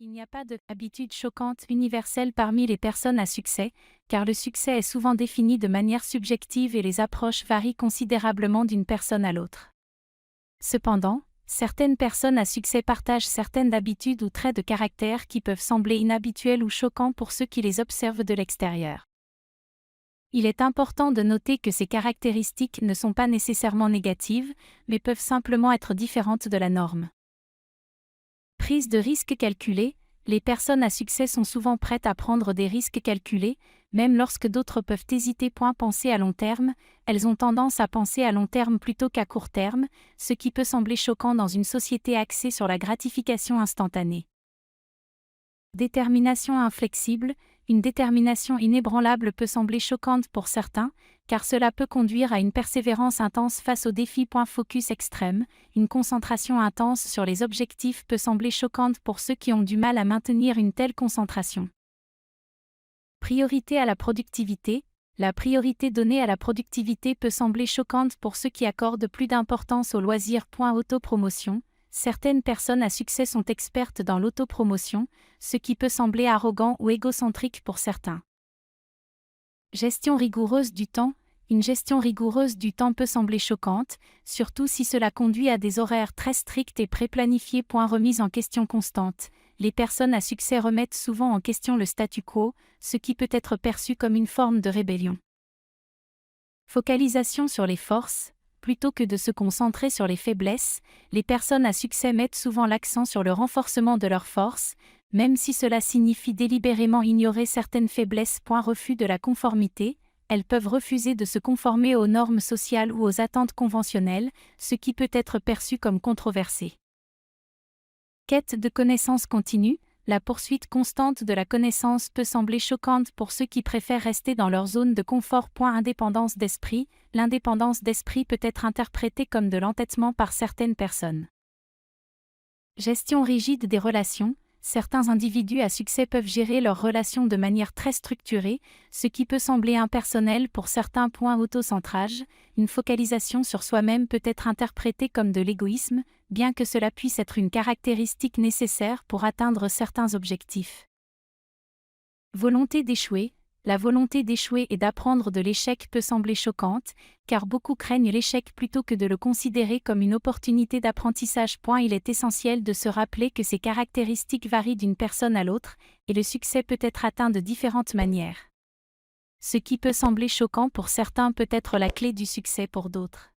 Il n'y a pas de habitude choquante universelle parmi les personnes à succès, car le succès est souvent défini de manière subjective et les approches varient considérablement d'une personne à l'autre. Cependant, certaines personnes à succès partagent certaines habitudes ou traits de caractère qui peuvent sembler inhabituels ou choquants pour ceux qui les observent de l'extérieur. Il est important de noter que ces caractéristiques ne sont pas nécessairement négatives, mais peuvent simplement être différentes de la norme. Prise de risques calculés, les personnes à succès sont souvent prêtes à prendre des risques calculés, même lorsque d'autres peuvent hésiter. Penser à long terme, elles ont tendance à penser à long terme plutôt qu'à court terme, ce qui peut sembler choquant dans une société axée sur la gratification instantanée. Détermination inflexible, une détermination inébranlable peut sembler choquante pour certains, car cela peut conduire à une persévérance intense face aux défis. Focus extrême, une concentration intense sur les objectifs peut sembler choquante pour ceux qui ont du mal à maintenir une telle concentration. Priorité à la productivité, la priorité donnée à la productivité peut sembler choquante pour ceux qui accordent plus d'importance au loisir. Autopromotion. Certaines personnes à succès sont expertes dans l'autopromotion, ce qui peut sembler arrogant ou égocentrique pour certains. Gestion rigoureuse du temps. Une gestion rigoureuse du temps peut sembler choquante, surtout si cela conduit à des horaires très stricts et pré-planifiés. Remise en question constante. Les personnes à succès remettent souvent en question le statu quo, ce qui peut être perçu comme une forme de rébellion. Focalisation sur les forces. Plutôt que de se concentrer sur les faiblesses, les personnes à succès mettent souvent l'accent sur le renforcement de leurs forces, même si cela signifie délibérément ignorer certaines faiblesses. Refus de la conformité, elles peuvent refuser de se conformer aux normes sociales ou aux attentes conventionnelles, ce qui peut être perçu comme controversé. Quête de connaissance continue, la poursuite constante de la connaissance peut sembler choquante pour ceux qui préfèrent rester dans leur zone de confort. Indépendance d'esprit, l'indépendance d'esprit peut être interprétée comme de l'entêtement par certaines personnes. Gestion rigide des relations, certains individus à succès peuvent gérer leurs relations de manière très structurée, ce qui peut sembler impersonnel pour certains. Autocentrage, une focalisation sur soi-même peut être interprétée comme de l'égoïsme, bien que cela puisse être une caractéristique nécessaire pour atteindre certains objectifs. Volonté d'échouer. La volonté d'échouer et d'apprendre de l'échec peut sembler choquante, car beaucoup craignent l'échec plutôt que de le considérer comme une opportunité d'apprentissage. Il est essentiel de se rappeler que ces caractéristiques varient d'une personne à l'autre, et le succès peut être atteint de différentes manières. Ce qui peut sembler choquant pour certains peut être la clé du succès pour d'autres.